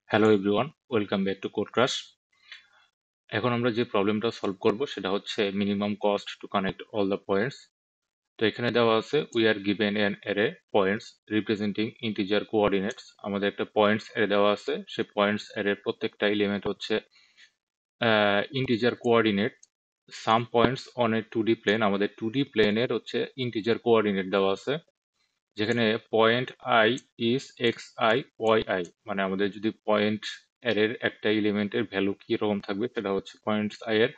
Hello everyone, welcome back to Code Crush. এখন আমরা যে প্রবলেমটা সলভ করব সেটা হচ্ছে minimum cost to connect all the points. তো এখানে দেওয়া আছে we are given an array points representing integer coordinates. আমাদের একটা পয়েন্টস অ্যারে দেওয়া আছে, সেই পয়েন্টস অ্যারের প্রত্যেকটা এলিমেন্ট হচ্ছে integer coordinate. Some points on a 2D plane, আমাদের 2D প্লেনের হচ্ছে ইন্টিজার কোঅর্ডিনেট দেওয়া আছে, যেখানে point i is x i y i. মানে আমাদের যদি পয়েন্ট এর একটা এলিমেন্টের ভ্যালু কি রকম থাকবে সেটা হচ্ছে পয়েন্টস আই এর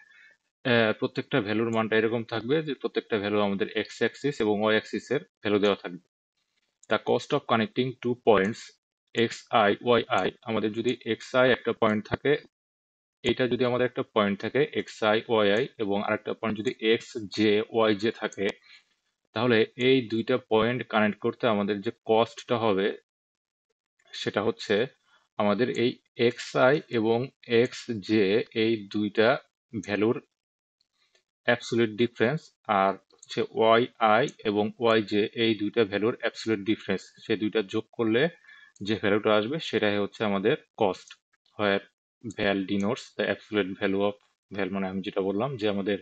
প্রত্যেকটা ভ্যালুর মানটা এরকম থাকবে যে প্রত্যেকটা ভ্যালু আমাদের এক্স অ্যাক্সিস এবং ওয়াই অ্যাক্সিস এর ভ্যালু দেওয়া থাকবে। The cost of connecting two points x i y i, আমাদের যদি এক্স আই একটা পয়েন্ট থাকে, এটা যদি আমাদের একটা পয়েন্ট থাকে এক্স আই ওয়াই আই, এবং আরেকটা পয়েন্ট যদি এক্স জে ওয়াই জে থাকে, তাহলে এই দুইটা পয়েন্ট কানেক্ট করতে আমাদের যে কস্টটা হবে সেটা হচ্ছে আমাদের এই এক্স আই এবং এক্স জে, এই দুইটা ভ্যালুর অ্যাবসলিউট ডিফারেন্স, আর হচ্ছে ওয়াই আই এবং ওয়াই জে, এই দুইটা ভ্যালুর অ্যাবসলিউট ডিফারেন্স, সে দুইটা যোগ করলে যে ভ্যালুটা আসবে সেটাই হচ্ছে আমাদের cost. Where val denotes the absolute value of val, মানে আমি যেটা বললাম যে আমাদের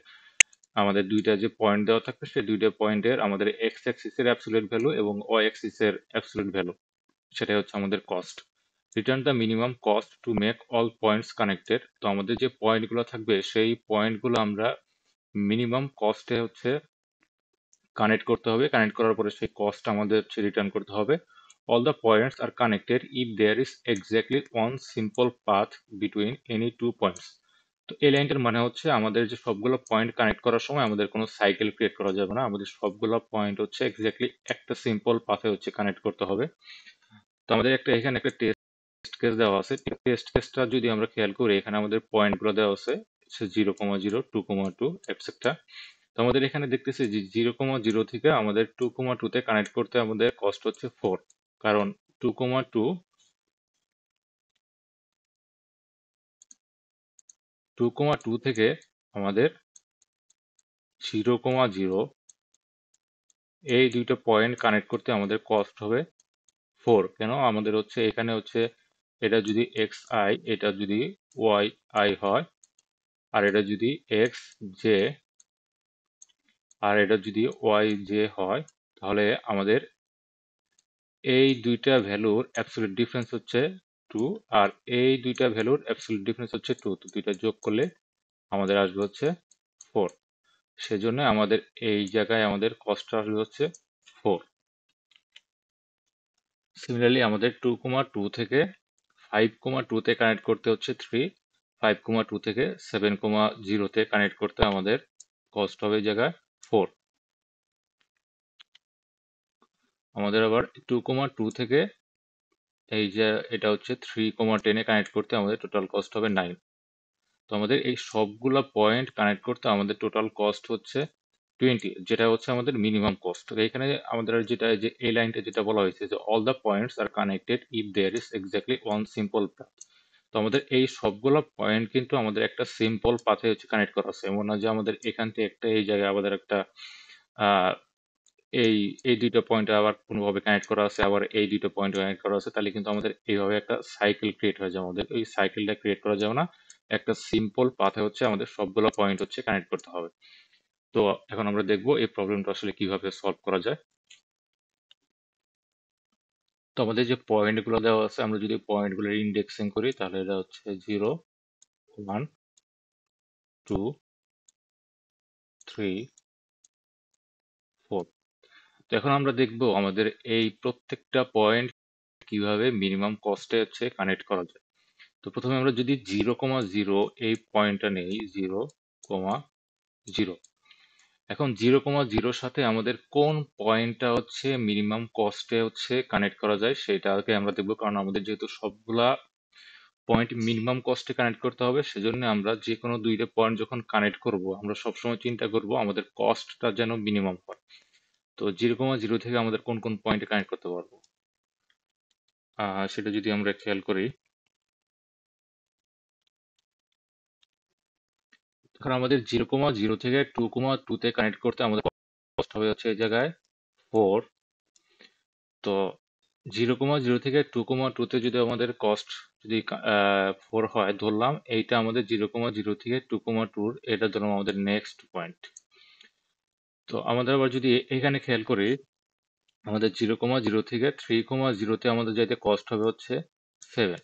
আমাদের দুইটা যে পয়েন্ট দেওয়া থাকবে সেই দুইটা পয়েন্টের আমাদের এক্স অ্যাক্সিসের অ্যাবসলিউট ভ্যালু এবং ওয়াই অ্যাক্সিসের অ্যাবসলিউট ভ্যালু, সেটাই হচ্ছে আমাদের cost. Return the minimum cost to make all points connected. তো আমাদের যে পয়েন্টগুলো থাকবে সেই পয়েন্টগুলো আমরা মিনিমাম কস্টে হচ্ছে কানেক্ট করতে হবে, কানেক্ট করার পরে সেই কস্ট আমাদের হচ্ছে রিটার্ন করতে হবে। All the points are connected if there is exactly one simple path between any two points. তো এই লাইনটার মানে হচ্ছে আমাদের যে সবগুলো পয়েন্ট কানেক্ট করার সময় আমাদের কোনো সাইকেল ক্রিয়েট করা যাবে না, আমাদের সবগুলো পয়েন্ট হচ্ছে এক্স্যাক্টলি একটা সিম্পল পাথে হচ্ছে কানেক্ট করতে হবে। তো আমাদের এখানে একটা টেস্ট কেস দেওয়া আছে। টেস্ট কেসটা যদি আমরা খেয়াল করি, এখানে আমাদের পয়েন্টগুলো দেওয়া আছে 0,0, 2,2 এটসেট্রা। তো আমাদের এখানে দেখতেছি যে 0,0 থেকে আমাদের 2,2 তে কানেক্ট করতে আমাদের কস্ট হচ্ছে 4, কারণ 2,2 2,2 থেকে আমাদের 0,0 এই দুইটা পয়েন্ট কানেক্ট করতে আমাদের কস্ট হবে 4। কেন? আমাদের হচ্ছে এখানে হচ্ছে এটা যদি এক্স আই, এটা যদি ওয়াই আই হয়, আর এটা যদি এক্স জে, আর এটা যদি ওয়াই জে হয়, তাহলে আমাদের এই দুইটা ভ্যালুর অ্যাবসলিউট ডিফারেন্স হচ্ছে 2, আর এই দুইটা ভ্যালুর অ্যাবসলিউট ডিফারেন্স হচ্ছে 2। তো দুইটা যোগ করলে আমাদের আসবে হচ্ছে 4। সেজন্য আমাদের এই জায়গায় আমাদের কস্ট আসবে হচ্ছে 4। সিমিলারলি আমাদের 2,2 থেকে 5,2 তে কানেক্ট করতে হচ্ছে 3, 5,2 থেকে 7,0 তে কানেক্ট করতে আমাদের কস্ট হবে এই জায়গায় 4। আমাদের আবার 2,2 থেকে এই যে এটা হচ্ছে 3,10 এ কানেক্ট করতে আমাদের টোটাল কস্ট হবে 9। তো আমাদের এই সবগুলা পয়েন্ট কানেক্ট করতে আমাদের টোটাল কস্ট হচ্ছে 20, যেটা হচ্ছে আমাদের মিনিমাম কস্ট। তো এখানে আমাদের যেটা যে এই লাইনটা যেটা বলা হয়েছে যে all the points are connected if there is exactly one simple path. তো আমাদের এই সবগুলো পয়েন্ট কিন্তু আমাদের একটা সিম্পল পাথে হচ্ছে কানেক্ট করা আছে, এমন না যে আমাদের এখান থেকে একটা এই জায়গায় আমাদের একটা আহ এই এই দুইটা পয়েন্ট আবার কোনোভাবে কানেক্ট করা আছে, আবার এই দুইটা পয়েন্ট কানেক্ট করা আছে, তাহলে কিন্তু আমাদের এইভাবে একটা সাইকেল ক্রিয়েট হয়ে যায়। আমাদের এই সাইকেলটা ক্রিয়েট করা যাবে না, একটা সিম্পল পাথে হচ্ছে আমাদের সবগুলো পয়েন্ট হচ্ছে কানেক্ট করতে হবে। তো এখন আমরা দেখবো এই প্রবলেমটা আসলে কিভাবে সলভ করা যায়। তো আমাদের যে পয়েন্ট গুলো দেওয়া আছে, আমরা যদি পয়েন্ট গুলোর ইন্ডেক্সিং করি তাহলে এটা হচ্ছে 0, 1, 2, 3, 4। তো এখন আমরা দেখবো আমাদের এই প্রত্যেকটা পয়েন্ট কিভাবে মিনিমাম কস্টে হচ্ছে কানেক্ট করা যায়। তো প্রথমে আমরা যদি 0,0 এই পয়েন্টটা নেই, 0,0, এখন 0,0 সাথে আমাদের কোন পয়েন্টটা হচ্ছে মিনিমাম কস্টে হচ্ছে কানেক্ট করা যায় সেটাকে আমরা দেখবো, কারণ আমাদের যেহেতু সবগুলা পয়েন্ট মিনিমাম কস্টে কানেক্ট করতে হবে, সেজন্য আমরা যে কোনো দুইটা পয়েন্ট যখন কানেক্ট করব আমরা সবসময় চিন্তা করব আমাদের কস্টটা যেন মিনিমাম হয়। তো 0,0 থেকে আমাদের কোন কোন পয়েন্টে কানেক্ট করতে পারবো সেটা যদি আমরা খেয়াল করি, এখন আমাদের 0,0 থেকে 2,2 তে কানেক্ট করতে আমাদের কস্ট হবে হচ্ছে এই জায়গায় 4। তো 0,0 থেকে 2,2 তে যদি আমাদের কস্ট যদি 4 হয়, ধরলাম এইটা আমাদের 0,0 থেকে 2,2, এটা ধরলাম আমাদের নেক্সট পয়েন্ট। তো আমাদের আবার যদি এখানে খেয়াল করি, আমাদের 0,0 থেকে 3,0 তে আমাদের যাইতে কস্ট হবে হচ্ছে 7।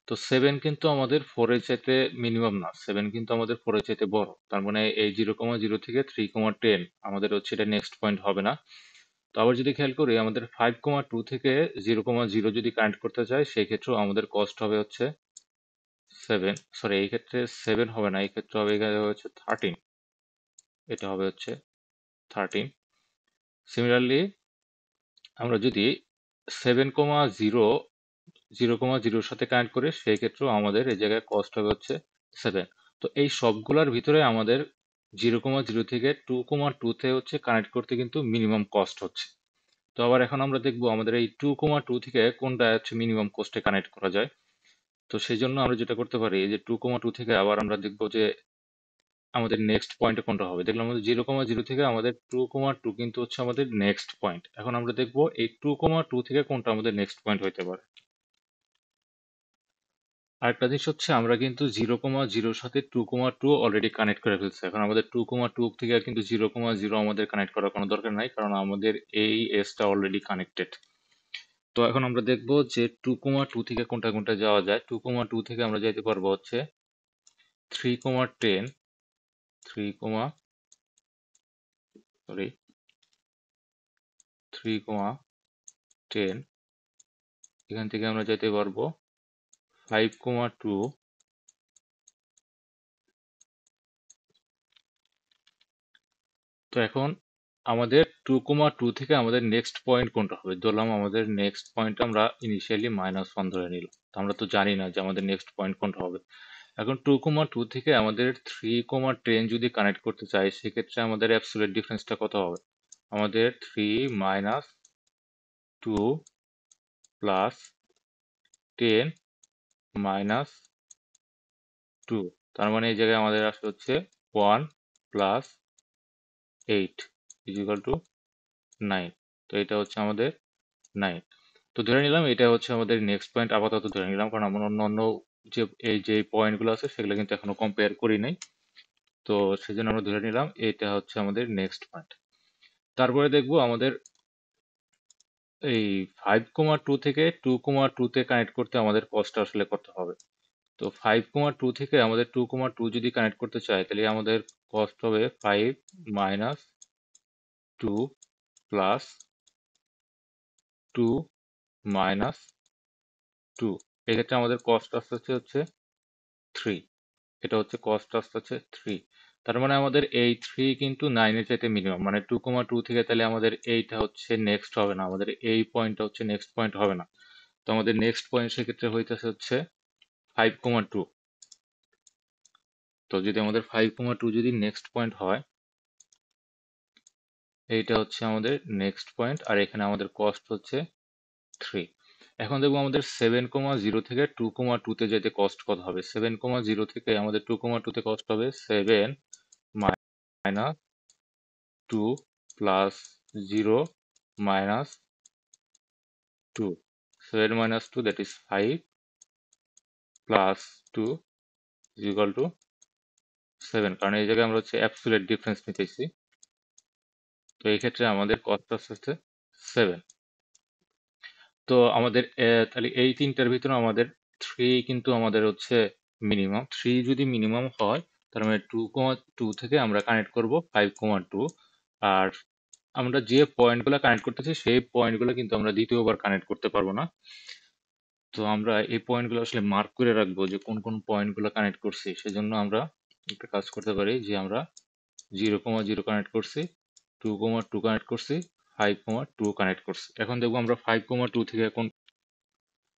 তো 7 কিন্তু আমাদের 4 এর চাইতে মিনিমাম না, 7 কিন্তু আমাদের 4 এর চাইতে বড়। তার মানে এই 0,0 থেকে 3,10 আমাদের হচ্ছে এটা নেক্সট পয়েন্ট হবে না। তো আবার যদি খেয়াল করি, আমাদের 5,2 থেকে 0,0 যদি কানেক্ট করতে চাই, সেই ক্ষেত্রেও আমাদের কস্ট হবে হচ্ছে 7। সরি, এই ক্ষেত্রে 7 হবে না, এই ক্ষেত্রে হবে এখানে হচ্ছে 13। এটা হবে হচ্ছে 13। সিমিলারলি আমরা যদি 7,0 0,0 সাথে কানেক্ট করি, সেই ক্ষেত্রেও আমাদের এই জায়গায় কস্ট হবে হচ্ছে 7। তো এই সবগুলোর ভিতরে আমাদের 0,0 থেকে 2,2 তে হচ্ছে কানেক্ট করতে কিন্তু মিনিমাম কস্ট হচ্ছে। তো আবার এখন আমরা দেখবো আমাদের এই 2,2 থেকে কোনটা হচ্ছে মিনিমাম কস্টে কানেক্ট করা যায়। তো সেই জন্য আমরা যেটা করতে পারি, এই যে 2,2 থেকে আবার আমরা দেখবো যে আমাদের নেক্সট পয়েন্টে কোনটা হবে। দেখলাম আমাদের 0,0 থেকে আমাদের 2,2 কিন্তু হচ্ছে আমাদের নেক্সট পয়েন্ট। এখন আমরা দেখবো এই 2,2 থেকে কোনটা আমাদের নেক্সট পয়েন্ট হইতে পারে। আরেকটা জিনিস হচ্ছে, আমরা কিন্তু 0,0 সাথে 2,2 অলরেডি কানেক্ট করে ফেলছি। এখন আমাদের 2,2 থেকে কিন্তু 0,0 আমাদের কানেক্ট করার কোনো দরকার নাই, কারণ আমাদের এই এসটা অলরেডি কানেক্টেড। তো এখন আমরা দেখবো যে 2,2 থেকে কোনটা কোনটা যাওয়া যায়। 2,2 থেকে আমরা যাইতে পারবো হচ্ছে 3,10, 3, সরি 3,10। এখান থেকে আমরা যাইতে পারবো 5,2। তো এখন আমাদের 2,2 থেকে আমাদের নেক্সট পয়েন্ট কোনটা হবে। ধরলাম আমাদের নেক্সট পয়েন্ট আমরা ইনিশিয়ালি -1 ধরে নিলাম। তো আমরা তো জানি না যে আমাদের নেক্সট পয়েন্ট কোনটা হবে। এখন 2,2 থেকে আমাদের 3,10 যদি কানেক্ট করতে চাই, সেক্ষেত্রে আমাদের অ্যাবসলিউট ডিফারেন্সটা কত হবে। আমাদের 3 - 2 প্লাস 10 - 2। তার মানে এই জায়গায় আমাদের আসলে হচ্ছে 1 প্লাস 8 ইকুয়াল টু 9। তো এটা হচ্ছে আমাদের 9। তো ধরে নিলাম এটা হচ্ছে আমাদের নেক্সট পয়েন্ট, আপাতত ধরে নিলাম, কারণ আমরা অন্য অন্য যে এই যে পয়েন্টগুলো আছে সেগুলো কিন্তু এখনো কম্পেয়ার করি নাই। তো সেজন্য আমরা ধরে নিলাম এটা হচ্ছে আমাদের নেক্সট পয়েন্ট। তারপরে দেখবো আমাদের এই 5,2 থেকে 2,2 তে কানেক্ট করতে আমাদের কষ্ট আসলে কত হবে। তো 5,2 থেকে আমাদের 2,2 যদি কানেক্ট করতে চাই, তাহলে আমাদের কস্ট হবে 5 - 2 প্লাস 2 - 2। এক্ষেত্রে আমাদের কস্ট আসতে হচ্ছে 3। এটা হচ্ছে কস্ট আসতেছে 3। তার মানে আমাদের এই 3 কিন্তু 9 এর চাইতে মিনিমাম, মানে 2,2 থেকে তাহলে আমাদের এইটা হচ্ছে নেক্সট হবে না, আমাদের এই পয়েন্টটা হচ্ছে নেক্সট পয়েন্ট হবে না। তো আমাদের নেক্সট পয়েন্ট সেক্ষেত্রে হইতেছে হচ্ছে 5,2। তো যদি আমাদের 5,2 যদি নেক্সট পয়েন্ট হয়, এইটা হচ্ছে আমাদের নেক্সট পয়েন্ট, আর এখানে আমাদের কস্ট হচ্ছে 3। এখন দেখবো আমাদের 7,0 থেকে 2,2 তে যেতে কস্ট কত হবে। 7,0 থেকে আমাদের 2,2 তে কস্ট হবে 7 minus 2 plus 0 minus 2। 7 minus 2, that is 5, plus 2 is equal to 7, কারণ এই জায়গায় আমরা হচ্ছে অ্যাবসলিউট ডিফারেন্স নিতেছি। তো এই ক্ষেত্রে আমাদের কস্ট হচ্ছে 7। তো আমাদের তাহলে এই তিনটার ভিতরে আমাদের 3 কিন্তু আমাদের হচ্ছে মিনিমাম। 3 যদি মিনিমাম হয়, তার মানে 2,2 থেকে আমরা কানেক্ট করব 5,2। আর আমরা যে পয়েন্টগুলো কানেক্ট করতেছি সেই পয়েন্টগুলো কিন্তু আমরা দ্বিতীয়বার কানেক্ট করতে পারবো না। তো আমরা এই পয়েন্টগুলো আসলে মার্ক করে রাখবো যে কোন কোন পয়েন্টগুলো কানেক্ট করছি। সেজন্য আমরা একটা কাজ করতে পারি যে আমরা 0,0 কানেক্ট করছি, 2,2 কানেক্ট করছি, 5,2 কানেক্ট করছি। এখন দেখবো আমরা 5,2 থেকে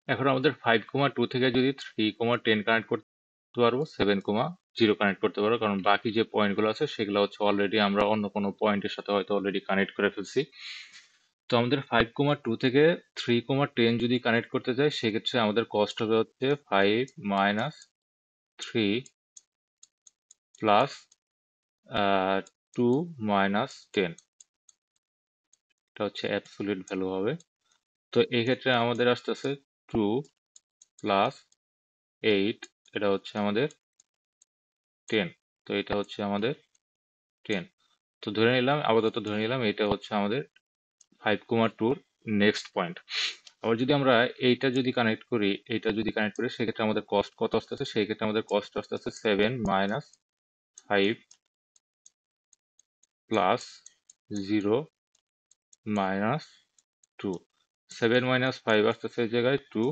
এখন আমাদের 5,2 থেকে যদি 3,10 কানেক্ট করতে পারবো, 7,0 কানেক্ট করতে পারবো, কারণ বাকি যে পয়েন্টগুলো আছে সেগুলো হচ্ছে অলরেডি আমরা অন্য কোনো পয়েন্টের সাথে হয়তো অলরেডি কানেক্ট করে ফেলছি। তো আমাদের 5,2 থেকে 3,10 যদি কানেক্ট করতে চাই, সেক্ষেত্রে আমাদের কস্ট হবে হচ্ছে 5 মাইনাস 3 প্লাস 2 মাইনাস 10। এটা হচ্ছে অ্যাবসলিউট ভ্যালু হবে। তো এই ক্ষেত্রে আমাদের আসতেছে 2 প্লাস 8, এটা হচ্ছে আমাদের 10। তো এটা হচ্ছে আমাদের 10। তো ধরে নিলাম, আপাতত ধরে নিলাম এটা হচ্ছে আমাদের 5,2 নেক্সট পয়েন্ট। আবার যদি আমরা এইটা যদি কানেক্ট করি, সেক্ষেত্রে আমাদের কস্ট কত আসতেছে? সেই ক্ষেত্রে আমাদের কস্ট আসতেছে 7 মাইনাস 5 প্লাস 0 মাইনাস 2। 7 মাইনাস 5 আসতেছে এই জায়গায় 2,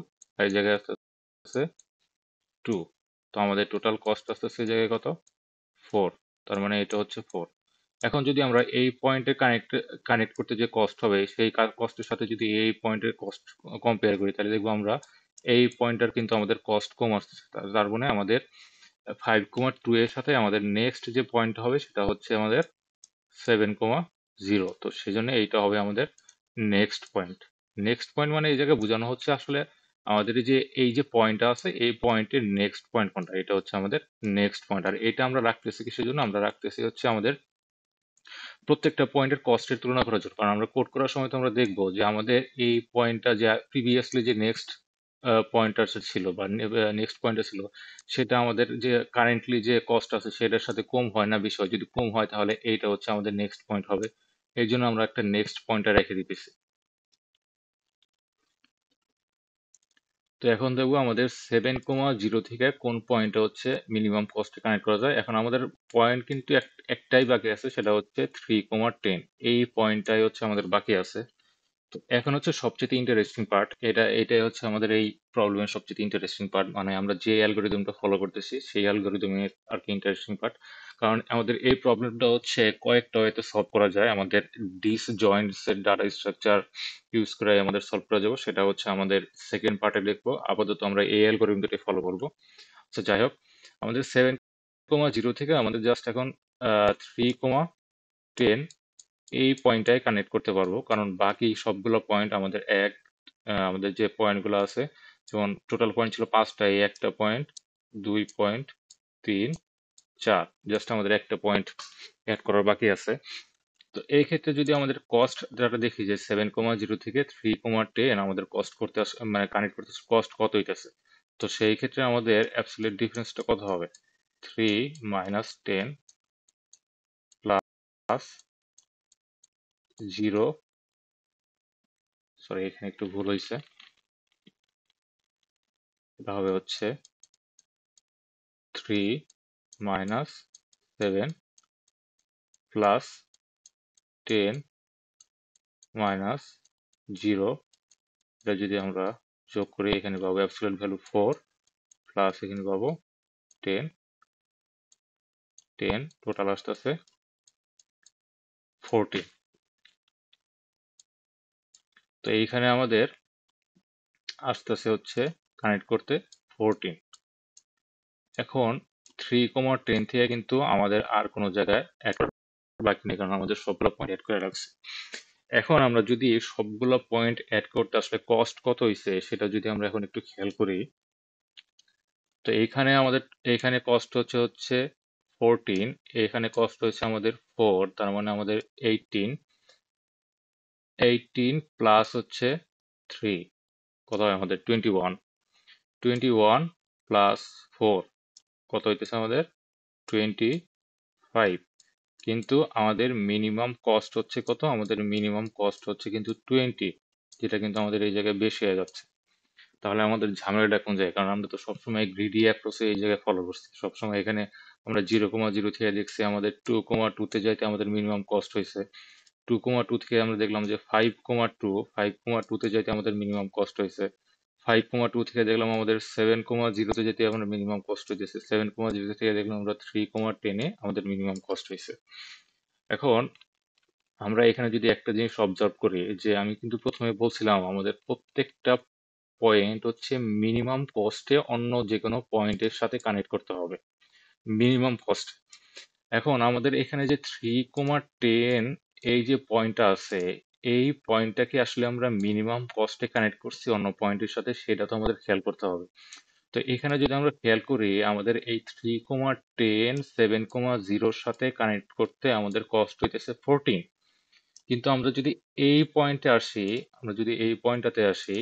এই জায়গায় আসতেছে 2। তো আমাদের টোটাল কস্ট আসতেছে এই জায়গায় কত? 4। তার মানে এটা হচ্ছে 4। এখন যদি আমরা এই পয়েন্টে কানেক্ট করতে যে কস্ট হবে, সেই কস্টের সাথে যদি এই পয়েন্টের কস্ট কম্পেয়ার করি, তাহলে দেখবো আমরা এই পয়েন্টটার কিন্তু আমাদের কস্ট কম আসতেছে। তার মানে আমাদের 5,2 এর সাথে আমাদের নেক্সট যে পয়েন্ট হবে সেটা হচ্ছে আমাদের 7,0। তো সেজন্য এইটা হবে আমাদের নেক্সট পয়েন্ট। নেক্সট পয়েন্ট মানে এই জায়গায় বোঝানো হচ্ছে আসলে আমাদের এই যে পয়েন্টটা আছে, এই পয়েন্টের নেক্সট পয়েন্ট কোনটা, এটা হচ্ছে আমাদের নেক্সট পয়েন্ট। আর এটা আমরা রাখতেছি কিসের জন্য? আমরা রাখতেছি হচ্ছে আমাদের প্রত্যেকটা পয়েন্টের কস্টের তুলনা করার জন্য। কারণ আমরা কোড করার সময় তো আমরা দেখবো যে আমাদের এই পয়েন্টটা যে প্রিভিয়াসলি যে নেক্সট পয়েন্টার ছিল বা নেক্সট পয়েন্টটা ছিল, সেটা আমাদের যে কারেন্টলি যে কস্ট আছে সেটার সাথে কম হয় না বেশি হয়। যদি কম হয় তাহলে এইটা হচ্ছে আমাদের নেক্সট পয়েন্ট হবে। এই জন্য আমরা একটা নেক্সট পয়েন্টার রেখে দিতেছি। তো এখন দেখবো আমাদের 7,0 থেকে কোন পয়েন্টে হচ্ছে মিনিমাম কস্টে কানেক্ট করা যায়। এখন আমাদের পয়েন্ট কিন্তু একটাই বাকি আছে, সেটা হচ্ছে 3,10। এই পয়েন্টটাই হচ্ছে আমাদের বাকি আছে। তো এখন হচ্ছে সবচেয়ে ইন্টারেস্টিং পার্ট, এটাই হচ্ছে আমাদের এই প্রবলেমের সবচেয়ে ইন্টারেস্টিং পার্ট। মানে আমরা যে অ্যালগোরিদমটা ফলো করতেছি সেই অ্যালগোরিদমের আর কি ইন্টারেস্টিং পার্ট। কারণ আমাদের এই প্রবলেমটা হচ্ছে কয়েকটা ওয়েতে সলভ করা যায়। আমাদের ডিসজয়েন্টস এর ডাটা স্ট্রাকচার ইউজ করে আমাদের সলভ করা যাবে, সেটা হচ্ছে আমাদের সেকেন্ড পার্টে দেখবো। আপাতত আমরা এই অ্যালগোরিদমটাই ফলো করবো। তো যাই হোক, আমাদের 7,0 থেকে আমাদের জাস্ট এখন 3,10 এই পয়েন্টটাই কানেক্ট করতে পারবো। কারণ বাকি সবগুলো পয়েন্ট আমাদের আমাদের যে পয়েন্টগুলো আছে, যেমন টোটাল পয়েন্ট ছিল 5টা, এই একটা পয়েন্ট, 2 পয়েন্ট, 3, 4, জাস্ট আমাদের একটা পয়েন্ট অ্যাড করার বাকি আছে। তো এই ক্ষেত্রে যদি আমাদের কস্ট ডাটা দেখি যে 7,0 থেকে 3,10 আমাদের কস্ট করতে মানে কানেক্ট করতে কস্ট কত হইতেছে, তো সেই ক্ষেত্রে আমাদের অ্যাবসলিউট ডিফারেন্সটা কত হবে? 3 মাইনাস 10 প্লাস 0, সরি এখানে একটু ভুল হয়েছে, এটা হবে হচ্ছে 3 মাইনাস 7 প্লাস 10 মাইনাস 0। এটা যদি আমরা যোগ করি, এখানে পাবো অ্যাবসলিউট ভ্যালু 4 প্লাস এখানে পাবো 10, টোটাল আসতেছে 14। তো এইখানে আমাদের আসতেছে হচ্ছে কানেক্ট করতে 14। এখন 3,10 থেকে কিন্তু আমাদের আর কোনো জায়গায় অ্যাড বাকি নেই, কারণ আমাদের সবগুলো পয়েন্ট অ্যাড করে রাখছে। এখন আমরা যদি সবগুলো পয়েন্ট অ্যাড করতে আসলে কস্ট কত হয়েছে সেটা যদি আমরা এখন একটু খেয়াল করি, তো এইখানে কস্ট হচ্ছে 14, এখানে কস্ট হচ্ছে আমাদের 4, তার মানে আমাদের 18 প্লাস হচ্ছে 3, কত হয় আমাদের 21 প্লাস 4 কত হইতেছে আমাদের 25। কিন্তু আমাদের মিনিমাম কস্ট হচ্ছে কত? আমাদের মিনিমাম কস্ট হচ্ছে কিন্তু 20, যেটা কিন্তু আমাদের এই জায়গায় বেশি হয়ে যাচ্ছে। তাহলে আমাদের ঝামেলাটা কোন জায়গায়? কারণ আমরা তো সবসময় গ্রিডি অ্যাপ্রোচে এই জায়গায় ফলো করছি। সবসময় এখানে আমরা 0,0 থেকে দেখছি আমাদের 2,2 তে যাইতে আমাদের মিনিমাম কস্ট হয়েছে। 2,2 থেকে আমরা দেখলাম যে 5,2 তে যাইতে আমাদের মিনিমাম কস্ট হয়েছে। 5,2 থেকে দেখলাম আমাদের 7,0 তে যেতে আমাদের মিনিমাম কস্ট হইতেছে। 7,0 থেকে দেখলাম আমরা 3,10 এ আমাদের মিনিমাম কস্ট হয়েছে। এখন আমরা এখানে যদি একটা জিনিস অবজার্ভ করি, যে আমি কিন্তু প্রথমে বলছিলাম আমাদের প্রত্যেকটা পয়েন্ট হচ্ছে মিনিমাম কস্টে অন্য যে কোনো পয়েন্টের সাথে কানেক্ট করতে হবে, মিনিমাম কস্ট। এখন আমাদের এখানে যে 3,10 এই যে পয়েন্টটা আছে, এই পয়েন্টটাকে আসলে আমরা মিনিমাম কস্টে কানেক্ট করছি অন্য পয়েন্টের সাথে, সেটা তো আমাদের খেয়াল করতে হবে। তো এখানে যদি আমরা খেয়াল করি, আমাদের এই 3,10 7,0 সাথে কানেক্ট করতে আমাদের কস্ট হইতেছে 14, কিন্তু আমরা যদি এই পয়েন্টে আসি, আমরা যদি এই পয়েন্টটাতে আসি,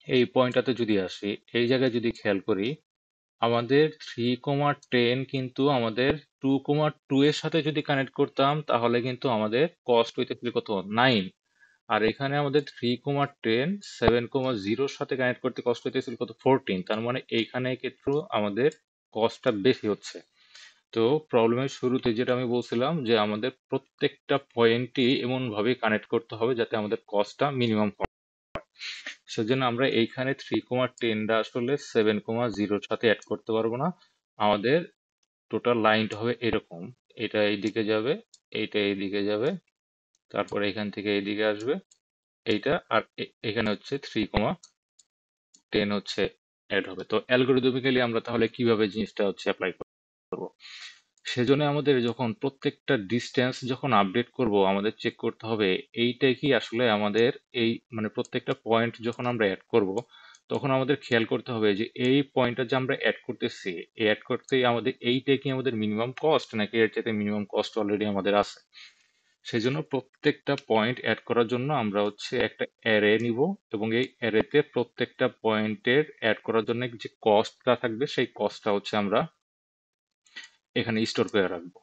এই পয়েন্টটাতে যদি আসি, এই জায়গায় যদি খেয়াল করি, আমাদের 3,10 কিন্তু আমাদের 2,2 এর সাথে যদি কানেক্ট করতাম তাহলে কিন্তু আমাদের কস্ট হইতেছিল কত, 9। আর এখানে আমাদের 3,10 7,0 সাথে কানেক্ট করতে কষ্ট হইতেছিল কত, 14। তার মানে এইখানে কিন্তু আমাদের কস্টটা বেশি হচ্ছে। তো প্রবলেমের শুরুতে যেটা আমি বলছিলাম যে আমাদের প্রত্যেকটা পয়েন্টই এমন ভাবে কানেক্ট করতে হবে যাতে আমাদের কস্টটা মিনিমাম হয়। সেজন্য আমরা এইখানে 3,10টা আসলে 7,0 সাথে অ্যাড করতে পারবো না। আমাদের টোটাল লাইনটা হবে এরকম, এটা এইদিকে যাবে, এইটা এইদিকে যাবে, তারপরে এখান থেকে এইদিকে আসবে এইটা, আর এখানে হচ্ছে 3,10 হচ্ছে অ্যাড হবে। তো অ্যালগোরিদমিক্যালি আমরা তাহলে কিভাবে জিনিসটা হচ্ছে অ্যাপ্লাই করব? সেজন্য আমাদের যখন প্রত্যেকটা ডিস্টেন্স যখন আপডেট করব, আমাদের চেক করতে হবে এইটাই কি আসলে আমাদের এই মানে প্রত্যেকটা পয়েন্ট যখন আমরা অ্যাড করব, তখন আমাদের খেয়াল করতে হবে যে এই পয়েন্টটা যে আমরা অ্যাড করতেছি, এই অ্যাড করতেই আমাদের এইটাই কি আমাদের মিনিমাম কস্ট, নাকি এর চাইতে মিনিমাম কস্ট অলরেডি আমাদের আছে। সেজন্য প্রত্যেকটা পয়েন্ট অ্যাড করার জন্য আমরা হচ্ছে একটা অ্যারে নিব, এবং এই অ্যারেতে প্রত্যেকটা পয়েন্টের অ্যাড করার জন্য যে কস্টটা থাকবে সেই কস্টটা হচ্ছে আমরা এখানে স্টোর করে রাখবো,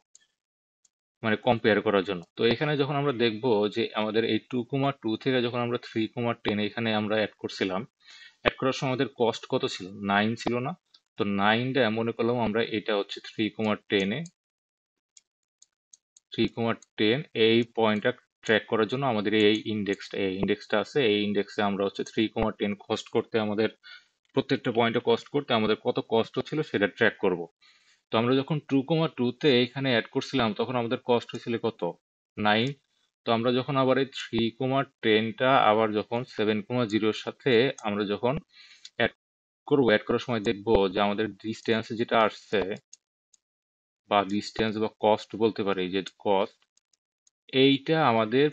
মানে কম্পেয়ার করার জন্য। তো এখানে যখন আমরা দেখব যে আমাদের এই 2,2 থেকে যখন আমরা 3,10 এখানে আমরা অ্যাড করছিলাম, অ্যাড করার সময় আমাদের কস্ট কত ছিল, 9 ছিল না? তো 9টা মনে করলাম আমরা এটা হচ্ছে 3,10 এ 3,10 এই পয়েন্টটা ট্র্যাক করার জন্য আমাদের এই ইন্ডেক্সটা আছে, এই ইন্ডেক্সে আমরা হচ্ছে 3,10 কস্ট করতে আমাদের প্রত্যেকটা পয়েন্টে কস্ট করতে আমাদের কত কস্ট হচ্ছিল সেটা ট্র্যাক করব। তো আমরা যখন 2,2 তে এখানে অ্যাড করছিলাম তখন আমাদের কস্ট হয়েছিল কত, 9। তো আমরা যখন আবার এই 3,10টা আবার যখন 7,0 এর সাথে আমরা যখন অ্যাড করবো, অ্যাড করার সময় দেখবো যে আমাদের ডিস্টেন্স যেটা আসছে, বা ডিস্টেন্স বা কস্ট বলতে পারি, যে কস্ট, এইটা আমাদের,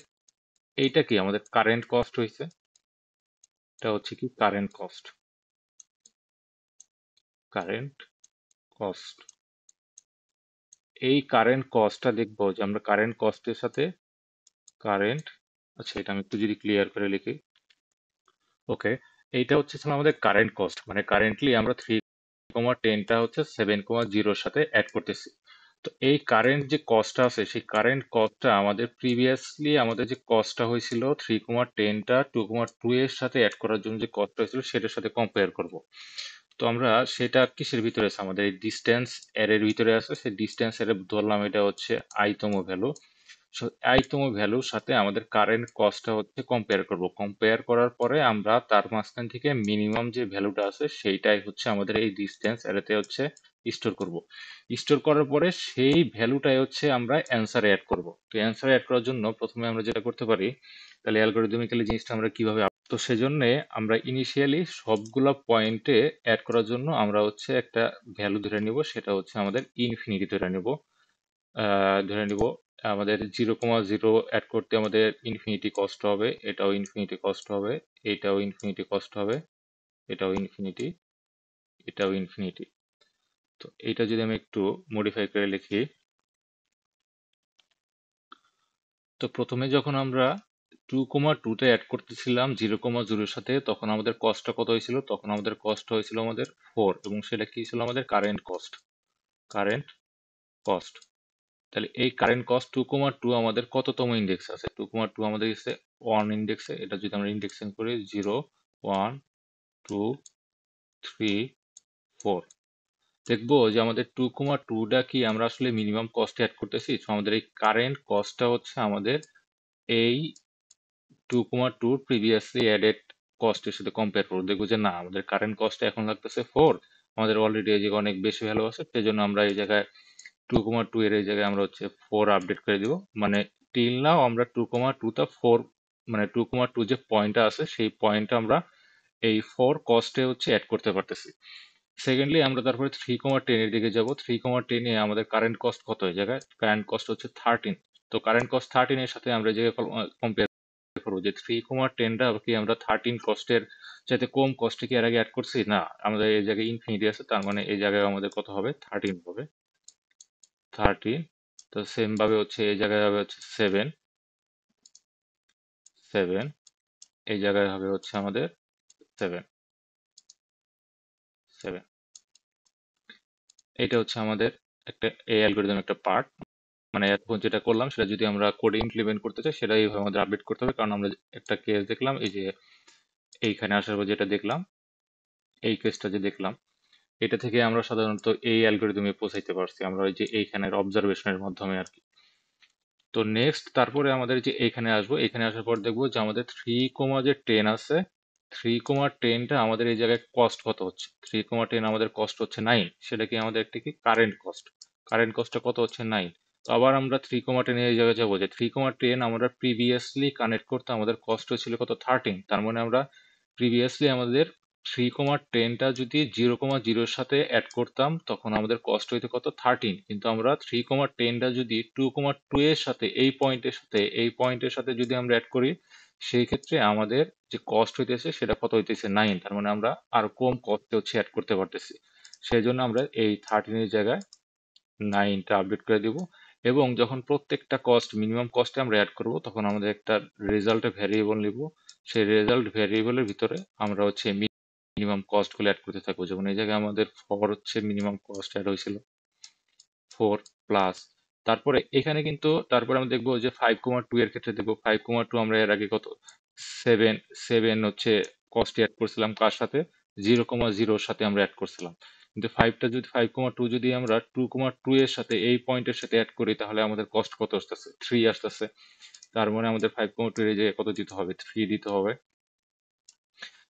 এইটা কি আমাদের কারেন্ট কস্ট হয়েছে। এটা হচ্ছে কি কারেন্ট কস্ট, কারেন্ট কস্ট। এই কারেন্ট কস্টটা দেখবো যে আমরা কারেন্ট কস্টের সাথে কারেন্ট, আচ্ছা এটা আমি একটু যদি ক্লিয়ার করে লিখি। ওকে, এইটা হচ্ছে ছিল আমাদের কারেন্ট কস্ট, মানে কারেন্টলি আমরা 3,10টা হচ্ছে 7,0 সাথে অ্যাড করতেছি। তো এই কারেন্ট যে কস্টটা আছে সেই কারেন্ট কস্টটা আমাদের প্রিভিয়াসলি আমাদের যে কস্টটা হয়েছিল 3,10টা 2,2 এর সাথে অ্যাড করার জন্য যে কস্ট হয়েছিল সেটার সাথে কম্পেয়ার করব। তো আমরা সেটা কিসের ভিতরে আছে, আমাদের এই ডিস্টেন্স এর ভিতরে আছে। সেই ডিস্টেন্স এর ধরলাম এটা হচ্ছে i তম ভ্যালু। i তম ভ্যালুর সাথে আমাদের কারেন্ট কস্টটা হচ্ছে কম্পেয়ার করব। কম্পেয়ার করার পরে আমরা তার মাঝখান থেকে মিনিমাম যে ভ্যালুটা আছে সেইটাই হচ্ছে আমাদের এই ডিস্টেন্স এটাতে হচ্ছে স্টোর করব। স্টোর করার পরে সেই ভ্যালুটাই হচ্ছে আমরা অ্যান্সারে অ্যাড করব। তো অ্যান্সারে অ্যাড করার জন্য প্রথমে আমরা যেটা করতে পারি, তাহলে অ্যালগরিদমিক্যালি জিনিসটা আমরা কিভাবে তো সেজন্যে আমরা ইনিশিয়ালি সবগুলা পয়েন্টে অ্যাড করার জন্য আমরা হচ্ছে একটা ভ্যালু ধরে নিব, সেটা হচ্ছে আমাদের ইনফিনিটি ধরে নিব। ধরে নিব আমাদের 0,0 অ্যাড করতে আমাদের ইনফিনিটি কস্ট হবে, এটাও ইনফিনিটি কস্ট হবে, এটাও ইনফিনিটি কস্ট হবে, এটাও ইনফিনিটি, এটাও ইনফিনিটি। তো এটা যদি আমি একটু মডিফাই করে লিখি, তো প্রথমে যখন আমরা 2,2 তে অ্যাড করতেছিলাম 0,0 এর সাথে, তখন আমাদের কস্টটা কত হয়েছিল, তখন আমাদের কস্ট হয়েছিল আমাদের 4, এবং সেটা কি ছিল আমাদের কারেন্ট কস্ট, কারেন্ট কস্ট। তাহলে এই কারেন্ট কস্ট 2,2 আমাদের কততম ইন্ডেক্স আছে, 2,2 আমাদের আছে 1 ইন্ডেক্সে। এটা যদি আমরা ইন্ডেক্সিং করি 0 1 2 3 4, দেখবো যে আমাদের 2,2টা কি আমরা আসলে মিনিমাম কস্টে অ্যাড করতেছি। তো আমাদের এই কারেন্ট কস্টটা হচ্ছে আমাদের এই 2,2 প্রিভিয়াসলি অ্যাডেড কস্টের সাথে কম্পেয়ার করবো, দেখবো যে না আমাদের কারেন্ট কস্ট এখন লাগতেছে 4, আমাদের অলরেডি এই জায়গায় অনেক বেশি ভ্যালু আছে, সেই জন্য আমরা এই জায়গায় 2,2 এর এই জায়গায় আমরা হচ্ছে 4 আপডেট করে দিব। মানে টিল নাও আমরা 2,2 টা 4, মানে 2,2 যে পয়েন্টটা আছে সেই পয়েন্টটা আমরা এই 4 কস্টে হচ্ছে অ্যাড করতে পারতেছি। সেকেন্ডলি আমরা তারপরে 3,10 এর দিকে যাব। 3,10 এ আমাদের কারেন্ট কস্ট কত, এই জায়গায় কারেন্ট কস্ট হচ্ছে 13। তো কারেন্ট কস্ট 13 এর সাথে আমরা এই জায়গায় কম্পেয়ার করবো যে 3,10টা কি আমরা 13 কস্টের চাইতে কম কস্টে কি এর আগে অ্যাড করছি, না আমাদের এই জায়গায় ইনফিনিটি আছে, তার মানে এই জায়গায় আমাদের কত হবে, 13 হবে, 13। তো সেম ভাবে হচ্ছে এই জায়গায় হবে হচ্ছে 7 7, এই জায়গায় হবে হচ্ছে আমাদের 7 7। এটা হচ্ছে আমাদের একটা এই অ্যালগোরিদম একটা পার্ট। মানে এখন যেটা করলাম সেটা যদি আমরা কোডে ইমপ্লিমেন্ট করতে চাই সেটা এইভাবে আমাদের আপডেট করতে হবে, কারণ আমরা একটা কেস দেখলাম, এই যে এইখানে আসার পর যেটা দেখলাম, এই কেসটা যে দেখলাম, এটা থেকে আমরা সাধারণত এই অ্যালগোরিদমে পৌঁছাইতে পারছি আমরা ওই যে এইখানের অবজারভেশনের মাধ্যমে আর কি। তো নেক্সট তারপরে আমাদের যে এইখানে আসবো, এখানে আসার পর দেখবো যে আমাদের 3,10 আছে। 3,10টা আমাদের এই জায়গায় কস্ট কত হচ্ছে, 3,10 আমাদের কস্ট হচ্ছে 9। সেটা কি আমাদের একটা কি কারেন্ট কস্ট, কারেন্ট কস্টটা কত হচ্ছে 9। তো আবার আমরা 3,10 এই জায়গায় যাবো যে 3,10 আমরা প্রিভিয়াসলি কানেক্ট করতে আমাদের কস্ট হয়েছিল কত 13। তার মানে আমরা প্রিভিয়াসলি আমাদের 3,10টা যদি 0,0 সাথে অ্যাড করতাম তখন আমাদের কস্ট হইতো কত 13, কিন্তু আমরা 3,10টা যদি 2,2 এর সাথে এই পয়েন্টের সাথে যদি আমরা অ্যাড করি সেই ক্ষেত্রে আমাদের যে কস্ট হইতেছে সেটা কত হইতেছে 9। তার মানে আমরা আরো কম কস্টে হচ্ছে অ্যাড করতে পারতেছি। সেই জন্য আমরা এই 13 এর জায়গায় 9টা আপডেট করে দিব। এবং যখন প্রত্যেকটা কস্ট মিনিমাম কস্টে আমরা অ্যাড করব তখন আমাদের একটা রেজাল্টে ভ্যারিয়েবল নিব। সেই রেজাল্ট ভ্যারিয়েবলের ভিতরে আমরা হচ্ছে মিনিমাম কস্ট গুলো অ্যাড করতে থাকবো। যেমন এই জায়গায় আমাদের 4 হচ্ছে মিনিমাম কস্ট অ্যাড হয়েছিল, 4 প্লাস। তারপরে এখানে কিন্তু তারপরে আমরা দেখবো যে 5,2 এর ক্ষেত্রে দেখবো 5,2 আমরা এর আগে কত 7 7 হচ্ছে কস্ট অ্যাড করছিলাম কার সাথে, 0,0 সাথে আমরা অ্যাড করছিলাম। কিন্তু 5,2 যদি আমরা 2,2 এর সাথে এই পয়েন্টের সাথে অ্যাড করি তাহলে আমাদের কস্ট কত আসতেছে 3 আসতেছে। তার মানে আমাদের 5,2 এর যে কত দিতে হবে 3 দিতে হবে।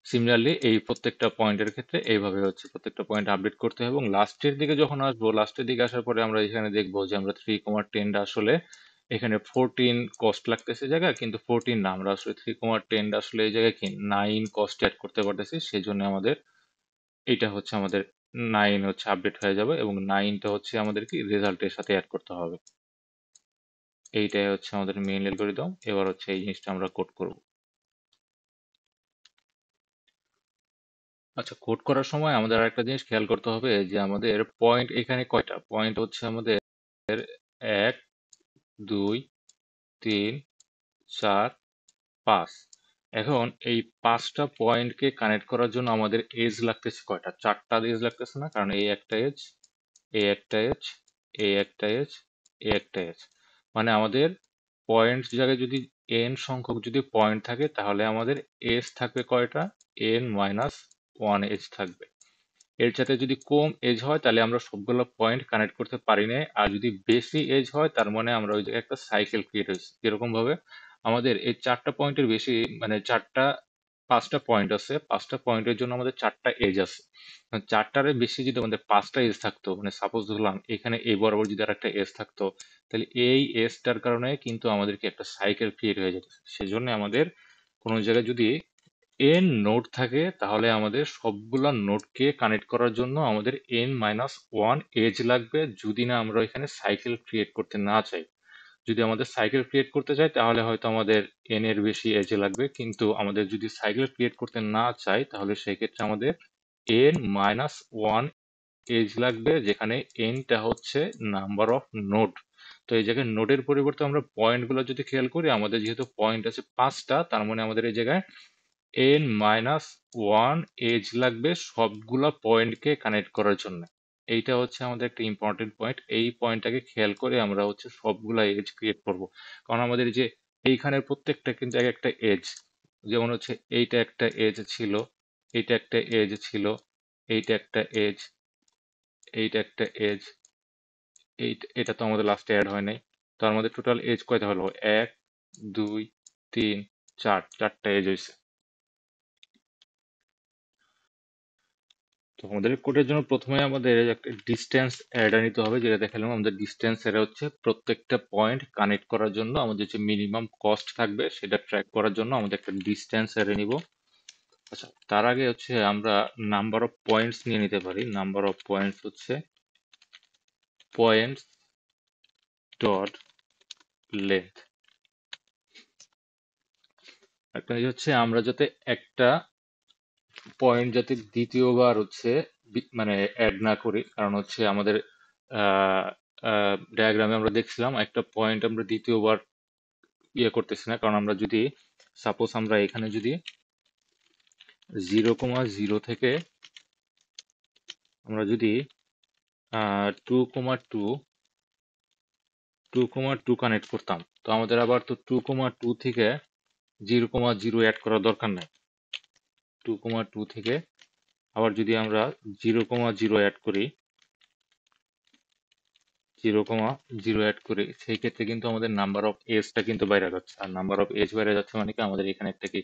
সিমিলারলি এই প্রত্যেকটা পয়েন্টের ক্ষেত্রে এইভাবে হচ্ছে প্রত্যেকটা পয়েন্ট আপডেট করতে হবে। এবং লাস্টের দিকে যখন আসবো, লাস্টের দিকে আসার পরে আমরা এখানে দেখবো যে আমরা 3,10 আসলে এখানে 14 কস্ট লাগতেছে জায়গা, কিন্তু 14 না, আমরা আসলে 3,10 আসলে এই জায়গায় কি 9 কস্ট অ্যাড করতে পারতেছি। সেই জন্য আমাদের এটা হচ্ছে আমাদের 9 হচ্ছে আপডেট হয়ে যাবে এবং 9টা হচ্ছে আমাদের কি রেজাল্টের সাথে অ্যাড করতে হবে। এইটাই হচ্ছে আমাদের মেইন অ্যালগোরিদম। এবার হচ্ছে এই জিনিসটা আমরা কোড করব। আচ্ছা, কোড করার সময় আমাদের আরেকটা জিনিস খেয়াল করতে হবে যে আমাদের পয়েন্ট এখানে কয়টা পয়েন্ট হচ্ছে আমাদের 1 2 3 4 5। এখন এই 5টা পয়েন্টকে কানেক্ট করার জন্য আমাদের এজ লাগতেছে কয়টা, 4টা এজ লাগতেছে না, কারণ এই একটা এজ, এই একটা এজ, এই একটা এজ, এই একটা এজ। মানে আমাদের পয়েন্ট জায়গায় যদি এন সংখ্যক যদি পয়েন্ট থাকে তাহলে আমাদের এজ থাকবে কয়টা, n-1 এজ থাকবে। এর সাথে যদি কম এজ হয় তাহলে আমরা সবগুলো পয়েন্ট কানেক্ট করতে পারি না, আর যদি বেশি এজ হয় তার মানে আমরা ওই জায়গায় একটা সাইকেল ক্রিয়েট হয়েছে। এরকম ভাবে আমাদের এই 4টা পয়েন্টের বেশি, মানে 5টা পয়েন্ট আছে, 5টা পয়েন্টের জন্য আমাদের 4টা এজ আছে। 4টার বেশি যদি আমাদের 5টা এজ থাকতো, মানে সাপোজ ধরলাম এখানে এই বরাবর যদি আর একটা এজ থাকতো, তাহলে এই এজটার কারণে কিন্তু আমাদেরকে একটা সাইকেল ক্রিয়েট হয়ে যেত। সেজন্য আমাদের কোনো জায়গায় যদি এন নোড থাকে তাহলে আমাদের সবগুলা নোডকে কানেক্ট করার জন্য আমাদের n-1 এজ লাগবে, যদি না আমরা এখানে সাইকেল ক্রিয়েট করতে না চাই। যদি আমাদের সাইকেল ক্রিয়েট করতে চাই তাহলে হয়তো আমাদের এন এর বেশি এজ লাগবে, কিন্তু আমাদের যদি সাইকেল ক্রিয়েট করতে না চাই তাহলে সেই ক্ষেত্রে আমাদের n-1 এজ লাগবে, যেখানে এনটা হচ্ছে নাম্বার অফ নোড। তো এই জায়গায় নোডের পরিবর্তে আমরা পয়েন্ট গুলো যদি খেয়াল করি, আমাদের যেহেতু পয়েন্ট আছে 5টা, তার মানে আমাদের এই জায়গায় n-1 এজ লাগবে সবগুলা পয়েন্টকে কানেক্ট করার জন্য। এইটা হচ্ছে আমাদের একটা ইম্পর্টেন্ট পয়েন্ট। এই পয়েন্টটাকে খেয়াল করে আমরা হচ্ছে সবগুলা এজ ক্রিয়েট করব। কারণ আমাদের যে এইখানের প্রত্যেকটা কিন্তু এক একটা এজ, যেমন হচ্ছে এইটা একটা এজ ছিল, এইটা একটা এজ ছিল, এইটা একটা এজ, এইটা একটা এজ, এটা তো আমাদের লাস্টে অ্যাড হয় নাই। তো আমাদের টোটাল এজ কয়টা হলো, 1 2 3 4, 4টা এজ হয়েছে। তো আমাদের কোডের জন্য প্রথমে আমাদের একটা ডিস্টেন্স অ্যারে নিতে হবে, যেটা দেখালাম। আমাদের ডিস্টেন্স অ্যারে হচ্ছে প্রত্যেকটা পয়েন্ট কানেক্ট করার জন্য আমাদের যে মিনিমাম কস্ট থাকবে সেটা ট্র্যাক করার জন্য আমাদের একটা ডিস্টেন্স অ্যারে নিব। আচ্ছা, তার আগে হচ্ছে আমরা নাম্বার অফ পয়েন্টস নিয়ে নিতে পারি। নাম্বার অফ পয়েন্টস হচ্ছে পয়েন্টস ডট লেন্থ। একটা জিনিস হচ্ছে আমরা যাতে একটা পয়েন্ট যাতে দ্বিতীয়বার হচ্ছে মানে অ্যাড না করি, কারণ হচ্ছে আমাদের ডায়াগ্রামে আমরা দেখছিলাম একটা পয়েন্ট আমরা দ্বিতীয়বার করতেছি না, কারণ আমরা যদি সাপোজ আমরা এখানে যদি 0,0 থেকে আমরা যদি 2,2 2,2 কানেক্ট করতাম, তো আমাদের আবার তো 2,2 থেকে 0,0 অ্যাড করার দরকার নাই। 2,2 থেকে আবার যদি আমরা 0,0 অ্যাড করি, 0,0 অ্যাড করি, সেই ক্ষেত্রে কিন্তু আমাদের নাম্বার অফ এজটা কিন্তু বাইরে যাচ্ছে। আর নাম্বার অফ এজ বাইরে যাচ্ছে মানে কি আমাদের এখানে একটা কি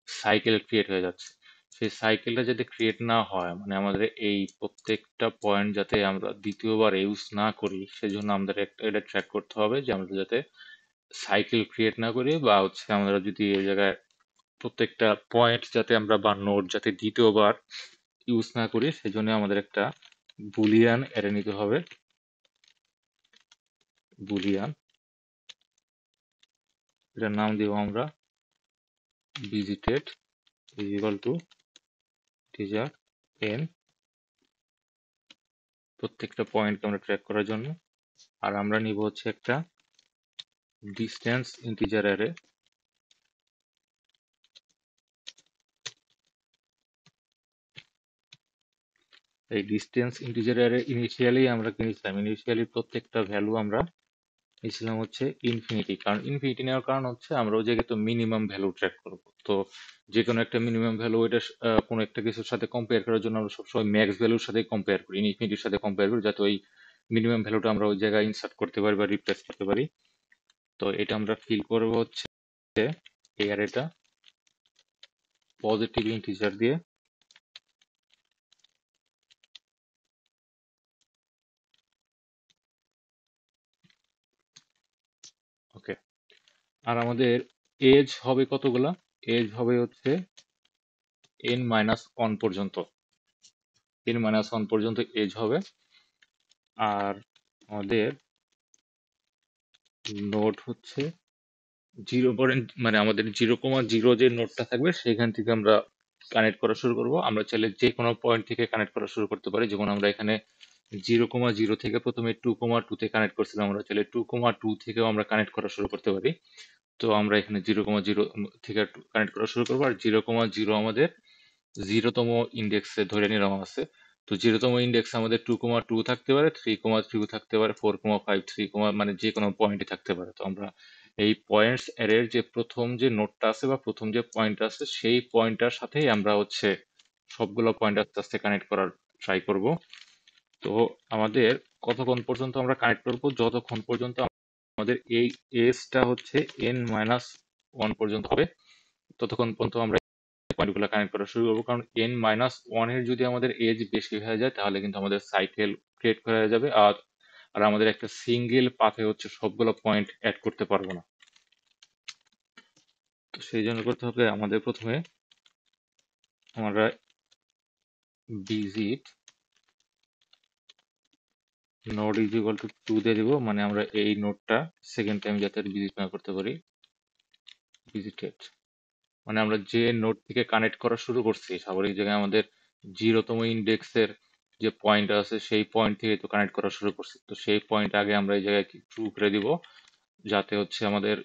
সাইকেল ক্রিয়েট হয়ে যাচ্ছে। সেই সাইকেলটা যাতে ক্রিয়েট না হয়, মানে আমাদের এই প্রত্যেকটা পয়েন্ট যাতে আমরা দ্বিতীয়বার ইউজ না করি, সেজন্য আমাদের একটা এটা ট্র্যাক করতে হবে যে আমরা যাতে সাইকেল ক্রিয়েট না করি, বা হচ্ছে আমরা যদি এই জায়গায় প্রত্যেকটা পয়েন্ট যাতে আমরা বা নোট যাতে দ্বিতীয়বার ইউজ না করি, সেজন্য আমাদের একটা বুলিয়ান অ্যারে নিতে হবে। বুলিয়ান, এটার নাম দিব আমরা visited is equal to teaser N, প্রত্যেকটা পয়েন্টকে আমরা ট্র্যাক করার জন্য। আর আমরা নিব হচ্ছে একটা ডিস্টেন্স ইন্টিজার অ্যারে। এই ডিস্টেন্স ইন্টিজার অ্যারে ইনিশিয়ালি আমরা কি নিয়েছিলাম, ইনিশিয়ালি প্রত্যেকটা ভ্যালু আমরা নিয়েছিলাম হচ্ছে ইনফিনিটি। কারণ ইনফিনিটি নেওয়ার কারণ হচ্ছে আমরা ওই জায়গায় তো মিনিমাম ভ্যালু ট্র্যাক করবো, তো যে কোনো একটা মিনিমাম ভ্যালু এটা কোনো একটা কিছুর সাথে কম্পেয়ার করার জন্য আমরা সবসময় ম্যাক্স ভ্যালুর সাথে কম্পেয়ার করি, ইনফিনিটির সাথে কম্পেয়ার করি, যাতে ওই মিনিমাম ভ্যালুটা আমরা ওই জায়গায় ইনসার্ট করতে পারি বা রিপ্লেস করতে পারি। তো এটা আমরা ফিল করবো হচ্ছে এই অ্যারেটা পজিটিভ ইন্টিজার দিয়ে। ওকে, আর আমাদের এজ হবে কতগুলা, এজ হবে হচ্ছে n-1 পর্যন্ত, n-1 পর্যন্ত এজ হবে। আর আমাদের নোড হচ্ছে 0 মানে আমাদের 0,0 যে নোডটা থাকবে সেখান থেকে আমরা কানেক্ট করা শুরু করব। আমরা চাইলে যে কোনো পয়েন্ট থেকে কানেক্ট করা শুরু করতে পারি, যেমন আমরা এখানে 0,0 থেকে প্রথমে 2,2 তে কানেক্ট করছিলাম, আমরা চাইলে 2,2 থেকেও আমরা কানেক্ট করা শুরু করতে পারি। তো আমরা এখানে 0,0 থেকে কানেক্ট করা শুরু করবো। আর 0,0 আমাদের 0তম ইন্ডেক্সে ধরে নিলাম আছে। তো 0তম ইন্ডেক্স আমাদের 2,2 থাকতে পারে, 3,3 থাকতে পারে, 4,5, 3, মানে যে কোনো পয়েন্টে থাকতে পারে। তো আমরা এই পয়েন্টস অ্যারের যে প্রথম যে নোডটা আছে বা প্রথম যে পয়েন্ট আছে, সেই পয়েন্টটার সাথেই আমরা হচ্ছে সবগুলো পয়েন্ট আস্তে আস্তে কানেক্ট করার ট্রাই করব। তো আমাদের কতক্ষণ পর্যন্ত আমরা কানেক্ট করব, যতক্ষণ পর্যন্ত আমাদের এই এজটা হচ্ছে n-1 পর্যন্ত হবে, ততক্ষণ পর্যন্ত আমরা পয়েন্টগুলো কানেক্ট করা শুরু করবো। কারণ n-1 এর যদি আমাদের এজ বেশি হয়ে যায়, তাহলে কিন্তু আমাদের সাইকেল ক্রিয়েট করা যাবে, আর আর আমাদের একটা সিঙ্গেল পাথে হচ্ছে সবগুলো পয়েন্ট অ্যাড করতে পারবো না। তো সেই জন্য করতে হবে আমাদের প্রথমে আমরা visit node is equal to 2 দিয়ে দিব, মানে আমরা এই নোডটা সেকেন্ড টাইম যাতে ভিজিট না করতে পারি। ভিজিটেড মানে আমরা যে নোড থেকে কানেক্ট করা শুরু করছি, স্বাভাবিক জায়গায় আমাদের 0তম ইন্ডেক্সের যে পয়েন্ট আছে সেই পয়েন্ট থেকে তো কানেক্ট করা শুরু করছি, তো সেই পয়েন্ট আগে আমরা এই জায়গায় ট্রু করে দিব, যাতে হচ্ছে আমাদের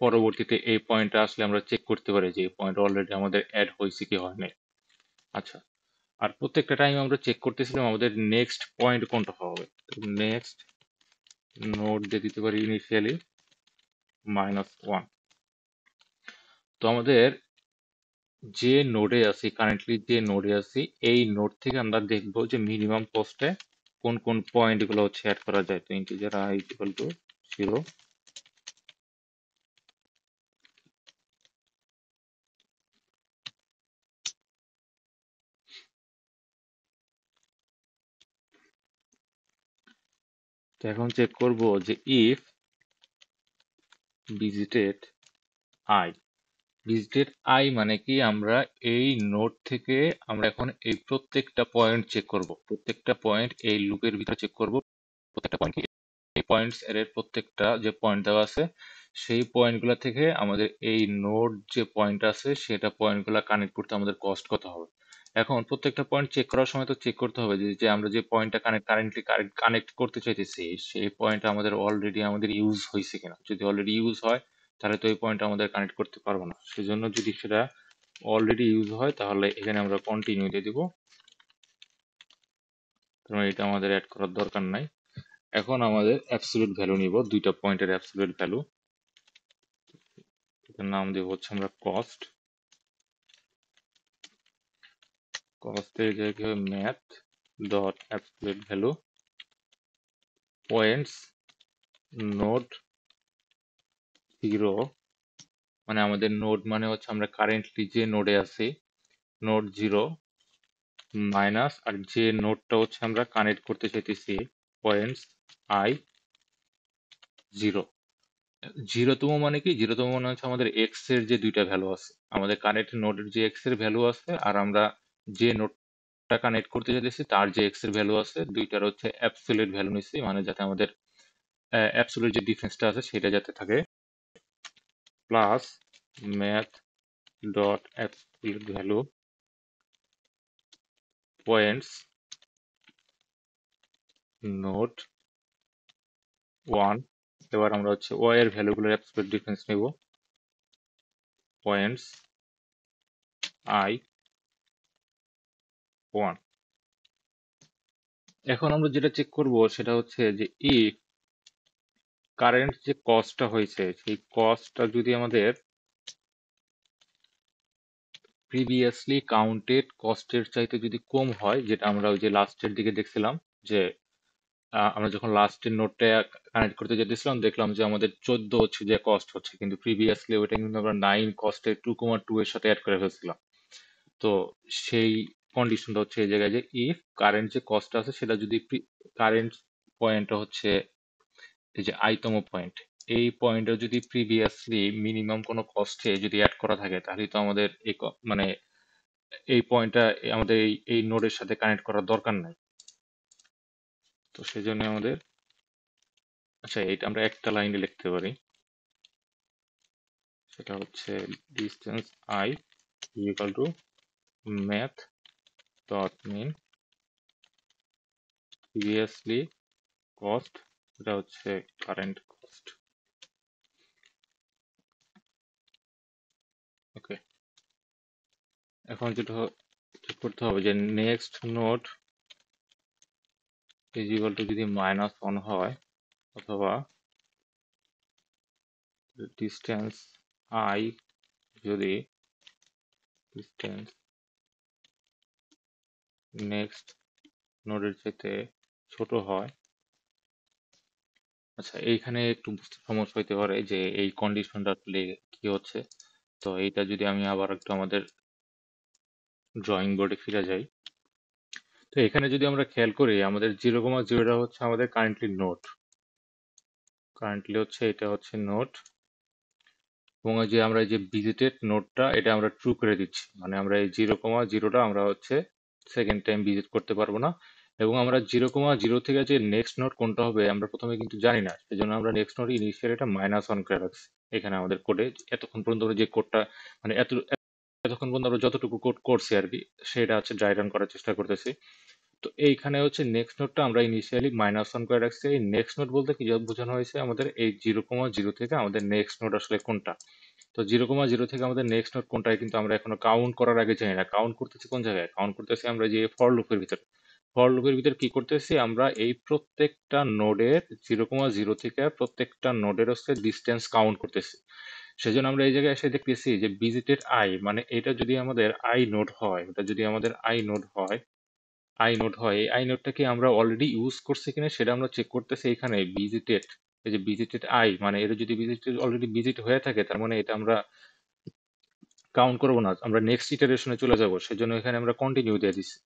পরবর্তীতে এই পয়েন্টটা আসলে আমরা চেক করতে পারি যে এই পয়েন্ট অলরেডি আমাদের অ্যাড হয়েছে কি হয় নাই। আচ্ছা, আর প্রত্যেকটা টাইম আমরা চেক করতেছিলাম আমাদের নেক্সট পয়েন্ট কোনটা হবে। নেক্সট নোড দিয়ে দিতে পারি ইনিশিয়ালি -1। তো আমাদের যে নোডে আছি, কারেন্টলি যে নোডে আছি, এই নোড থেকে আমরা দেখবো যে মিনিমাম কস্টে কোন কোন পয়েন্ট গুলো হচ্ছে অ্যাড করা যায়। তো ইন্টিজার i ইকুয়াল টু 0। তো এখন চেক করব যে if visited i, visited i মানে কি, আমরা এই নোড থেকে আমরা এখন এই প্রত্যেকটা পয়েন্ট চেক করব, প্রত্যেকটা পয়েন্ট এই লুপের ভিতরে চেক করব। প্রত্যেকটা পয়েন্ট, এই পয়েন্টস এর প্রত্যেকটা যে পয়েন্ট দেওয়া আছে সেই পয়েন্টগুলো থেকে আমাদের এই নোড যে পয়েন্ট আছে সেটা পয়েন্টগুলো কানেক্ট করতে আমাদের কস্ট কত হবে। এখন প্রত্যেকটা পয়েন্ট চেক করার সময় তো চেক করতে হবে যে যে আমরা যে পয়েন্টটা কারেন্টলি কানেক্ট করতে চাইতেছি সেই পয়েন্টটা আমাদের ইউজ হয়েছে কিনা। যদি অলরেডি ইউজ হয় তাহলে তো এই পয়েন্ট আমাদের কানেক্ট করতে পারবো না। সেজন্য যদি সেটা অলরেডি ইউজ হয় তাহলে এখানে আমরা কন্টিনিউ দিয়ে দিব। কারণ এটা আমাদের অ্যাড করার দরকার নাই। এখন আমাদের অ্যাবসলিউট ভ্যালু নিব, দুইটা পয়েন্টের অ্যাবসলিউট ভ্যালু। এটার নাম দেব হচ্ছে আমরা কস্ট। কস্টের জায়গায় math dot absolute value points node 0, মানে আমাদের নোড মানে হচ্ছে আমরা কারেন্টলি যে নোডে আছি নোড 0 মাইনাস আর যে নোডটা হচ্ছে আমরা কানেক্ট করতে চাইতেছি পয়েন্টস আই 0। জিরোতম মানে কি? জিরোতম মানে হচ্ছে আমাদের এক্স এর যে দুইটা ভ্যালু আছে, আমাদের কানেক্ট নোডের যে এক্স এর ভ্যালু আছে আর আমরা যে নোডটা কানেক্ট করতে চাইতেছি তার যে এক্স এর ভ্যালু আছে, দুইটার হচ্ছে অ্যাবসলিউট ভ্যালু নিচ্ছি, মানে যাতে আমাদের অ্যাবসলিউট যে ডিফারেন্সটা আছে সেটা যাতে থাকে। Plus math dot absolute value points node 1। এবার আমরা হচ্ছে ওয়াই এর ভ্যালুগুলোর অ্যাবসলিউট ডিফারেন্স নেব, পয়েন্টস আই 1। এখন আমরা যেটা চেক করব সেটা হচ্ছে যে ইফ কারেন্ট যে কস্টটা হয়েছে সেই কস্টটা যদি আমাদের প্রিভিয়াসলি কাউন্টেড কস্টের চাইতে যদি কম হয়, যেটা আমরা ওই যে লাস্টের দিকে দেখছিলাম যে আমরা যখন লাস্টের নোটটা কানেক্ট করতে যেতেছিলাম দেখলাম যে আমাদের 14 হচ্ছে যে কস্ট হচ্ছে, কিন্তু প্রিভিয়াসলি ওইটা কিন্তু আমরা 9 কস্টে 2,2 এর সাথে অ্যাড করে ফেলছিলাম। তো সেই কন্ডিশনটা হচ্ছে এই জায়গায় যে ইফ কারেন্ট যে কস্টটা আছে সেটা যদি কারেন্ট পয়েন্টটা হচ্ছে এই যে আইতম পয়েন্ট, এই পয়েন্টে যদি প্রিভিয়াসলি মিনিমাম কোনো কস্টে যদি অ্যাড করা থাকে তাহলে তো আমাদের মানে এই পয়েন্টটা আমাদের এই নোডের সাথে কানেক্ট করার দরকার নাই। তো সেজন্য আমাদের, আচ্ছা এটা আমরা একটা লাইনে লিখতে পারি, সেটা হচ্ছে distance I equal to math dot min previously cost, এটা হচ্ছে কারেন্ট কস্ট। ওকে, এখন যেটা চেক করতে হবে যে next node is equal to যদি -1 হয় অথবা ডিস্টেন্স আই যদি ডিস্টেন্স নেক্সট নোডের চাইতে ছোট হয়। আচ্ছা এইখানে একটু বুঝতে সমস্যা হইতে পারে যে এই কন্ডিশনটা আসলে কি হচ্ছে। তো এইটা যদি আমি আবার একটু আমাদের ড্রয়িং বোর্ডে ফিরে যাই, তো এখানে যদি আমরা খেয়াল করি আমাদের 0,0টা হচ্ছে আমাদের কারেন্টলি নোড, কারেন্টলি হচ্ছে এটা হচ্ছে নোড, এবং ওই যে আমরা এই যে ভিজিটেড নোডটা এটা আমরা ট্রু করে দিচ্ছি, মানে আমরা এই 0,0টা আমরা হচ্ছে সেকেন্ড টাইম ভিজিট করতে পারবো না। এবং আমরা 0,0 থেকে যে নেক্সট নোড কোনটা হবে আমরা প্রথমে কিন্তু জানি না, সেজন্য আমরা নেক্সট নোড ইনিশিয়াল এটা -1 করে রাখছি এখানে আমাদের কোডে। এতক্ষণ পর্যন্ত আমরা যে কোডটা মানে এতক্ষণ পর্যন্ত আমরা যতটুকু কোড করছি আর কি সেটা হচ্ছে ড্রাই রান করার চেষ্টা করতেছি। তো এইখানে হচ্ছে নেক্সট নোডটা আমরা ইনিশিয়ালি -1 করে রাখছি। এই নেক্সট নোড বলতে কি বোঝানো হয়েছে, আমাদের এই 0,0 থেকে আমাদের নেক্সট নোড আসলে কোনটা। তো 0,0 থেকে আমাদের নেক্সট নোড কোনটা কিন্তু আমরা এখনো কাউন্ট করার আগে জানি না। কাউন্ট করতেছি কোন জায়গায়? কাউন্ট করতেছি আমরা যে ফর লুপের ভিতরে। ফর লুপের ভিতরে কি করতেছি আমরা এই প্রত্যেকটা নোডের 0,0 থেকে প্রত্যেকটা নোডের হচ্ছে ডিস্টেন্স কাউন্ট করতেছি। সেজন্য আমরা এই জায়গায় এসে দেখতেছি যে ভিজিটেড আই, মানে এটা যদি আমাদের আই নোড হয়, এটা যদি আমাদের আই নোড হয়, আই নোড হয়, এই আই নোডটাকে আমরা অলরেডি ইউজ করছি কিনা সেটা আমরা চেক করতেছি এখানে ভিজিটেড। এই যে ভিজিটেড আই মানে এটা যদি ভিজিটেড অলরেডি ভিজিট হয়ে থাকে তার মানে এটা আমরা কাউন্ট করবো না, আমরা নেক্সট ইটারেশনে চলে যাব। সেজন্য এখানে আমরা কন্টিনিউ দিয়ে দিচ্ছি,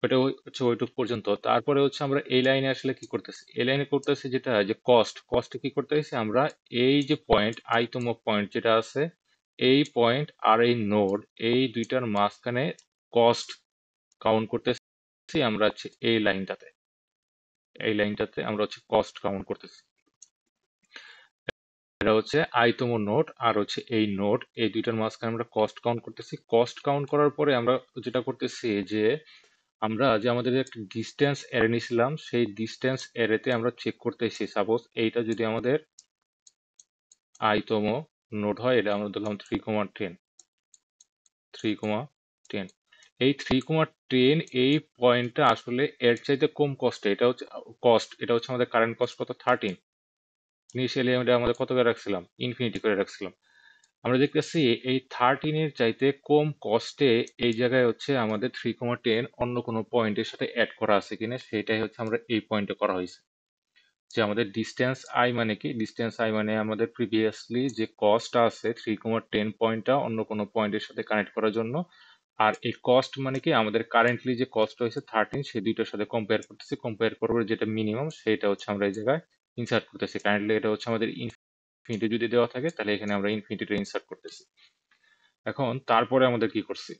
ওটা হচ্ছে ওইটুক পর্যন্ত। তারপরে হচ্ছে আমরা এই লাইনে আসলে কি করতেছি, এই লাইনে করতেছি যেটা যে কস্টে কি করতেছি আমরা এই যে পয়েন্ট আইতম পয়েন্ট যেটা আছে এই পয়েন্ট আর এই নোড এই দুইটার মাঝখানে কস্ট কাউন্ট করতেছি আমরা হচ্ছে এই লাইনটাতে আমরা হচ্ছে কস্ট কাউন্ট করতেছি। এটা হচ্ছে i তম নোড আর হচ্ছে এই নোড, এই দুইটার মাঝখানে আমরা কস্ট কাউন্ট করতেছি। কস্ট কাউন্ট করার পরে আমরা যেটা করতেছি যে আমরা যে আমাদের একটা ডিস্টেন্স অ্যারে নিয়েছিলাম, সেই ডিস্টেন্স অ্যারেতে আমরা চেক করতেছি সাপোজ এইটা যদি আমাদের i তম নোড হয়, এটা আমরা ধরলাম 3,10 3,10। এই 3,10 এই পয়েন্টটা আসলে এর চাইতে কম কস্টে, এটা হচ্ছে কস্ট, এটা হচ্ছে আমাদের কারেন্ট কস্ট কত 13। ইনিশিয়ালি আমরা আমাদের কত করে রাখছিলাম, ইনফিনিটি করে রাখছিলাম। আমরা দেখতেছি এই 13-এর চাইতে কম কস্টে এই জায়গায় হচ্ছে আমাদের 3,10 অন্য কোনো পয়েন্টের সাথে অ্যাড করা আছে কিনা, সেটাই হচ্ছে আমরা এই পয়েন্টে করা হয়েছে। যে আমাদের ডিস্টেন্স আই মানে কি, ডিস্টেন্স আই মানে আমাদের প্রিভিয়াসলি যে কস্ট আছে 3,10 পয়েন্টটা অন্য কোনো পয়েন্টের সাথে কানেক্ট করার জন্য। আর এই কস্ট মানে কি আমাদের কারেন্টলি যে কস্ট হয়েছে 13, সেই দুইটার সাথে কম্পেয়ার করতেছি, কম্পেয়ার করবো যেটা মিনিমাম সেটা হচ্ছে আমরা এই জায়গায় ইনসার্ট করতেছি। কারেন্টলি এটা হচ্ছে আমাদের ইনফিনিটি যদি দেওয়া থাকে তাহলে এখানে আমরা ইনফিনিটিটা ইনসার্ট করতেছি। এখন তারপরে আমাদের কি করছি,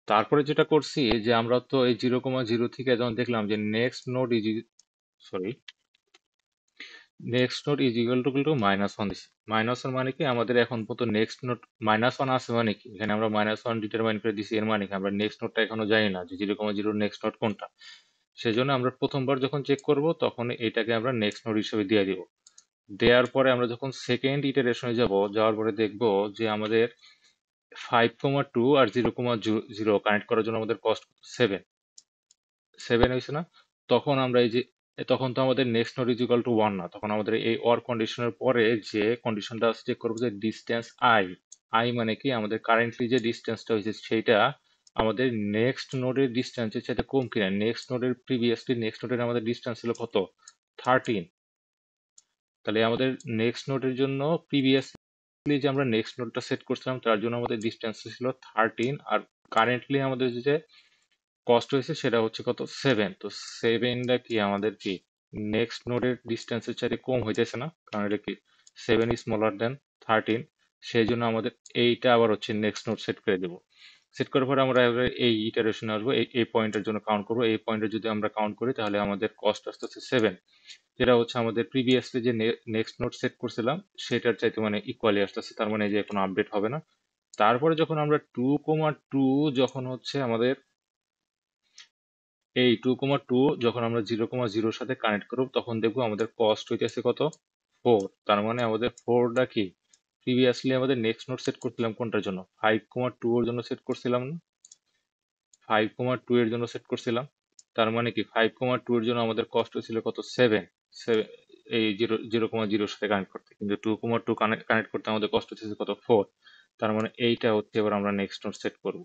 তারপরে যেটা করছি যে আমরা তো এই 0,0 থেকে যখন দেখলাম যে next node is, sorry, next node is equal to -1 দিছি। -1 মানে কি আমাদের এখন পর্যন্ত নেক্সট নোড -1 আছে মানে কি, এখানে আমরা -1 ডিটারমাইন করে দিছি, এর মানে কি আমরা নেক্সট নোডটা এখনো জানি না যে 0,0 নেক্সট নোড কোনটা। সেজন্য আমরা প্রথমবার যখন চেক করব তখন এটাকে আমরা নেক্সট নোড হিসেবে দিয়ে দিব। দেওয়ার পরে আমরা যখন সেকেন্ড ইটারেশনে যাব, যাওয়ার পরে দেখব যে আমাদের 5,2 আর 0,0 কানেক্ট করার জন্য আমাদের কস্ট 7 হয়েছে না। তখন আমরা এই যে, তখন তো আমাদের next node is equal to 1 না, তখন আমাদের এই অর কন্ডিশনের পরে যে কন্ডিশনটা চেক করবো যে ডিস্টেন্স আই, আই মানে কি আমাদের কারেন্টলি যে ডিস্টেন্সটা হয়েছে সেইটা আমাদের নেক্সট নোডের ডিস্টেন্সের সাথে কম কিনা। নেক্সট নোডের প্রিভিয়াসলি নেক্সট নোডের আমাদের ডিস্টেন্স ছিল কত 13, তাহলে আমাদের নেক্সট নোডের জন্য প্রিভিয়াসলি যে আমরা নেক্সট নোডটা সেট করছিলাম তার জন্য আমাদের ডিস্টেন্স ছিল 13, আর কারেন্টলি আমাদের যে কস্ট হয়েছে সেটা হচ্ছে কত 7। তো 7টা কি আমাদের কি নেক্সট নোডের ডিস্টেন্সের চাইতে কম হইতেছে না, কারণ এটা কি 7 ইজ স্মলার দেন 13। সেই জন্য আমাদের এইটা আবার হচ্ছে নেক্সট নোড সেট করে দেবো। সেট করার পরে আমরা এবার এই ইটারেশনে আসবো, এই পয়েন্টের জন্য কাউন্ট করবো। এই পয়েন্টে যদি আমরা কাউন্ট করি তাহলে আমাদের কস্ট আসতেছে 7, যেটা হচ্ছে আমাদের প্রিভিয়াসলি যে নেক্সট নোড সেট করছিলাম সেটার চাইতে মানে ইকুয়ালি আসতেছে, তার মানে যে কোনো আপডেট হবে না। তারপরে যখন আমরা 2,2 যখন হচ্ছে আমাদের এই 2,2 যখন আমরা 0,0 সাথে কানেক্ট করব তখন দেখবো আমাদের কস্ট হইতেছে কত 4। তার মানে আমাদের 4টা কি প্রিভিয়াসলি আমাদের নেক্সট নোট সেট করছিলাম কোনটার জন্য, 5,2 এর জন্য সেট করছিলাম না, 5,2 এর জন্য সেট করছিলাম। তার মানে কি 5,2 এর জন্য আমাদের কস্ট হয়েছিল কত 7, এই 0,0 সাথে কানেক্ট করতে, কিন্তু 2,2 কানেক্ট করতে আমাদের কস্ট হচ্ছে কত 4। তার মানে এইটা হচ্ছে এবার আমরা নেক্সট নোট সেট করব।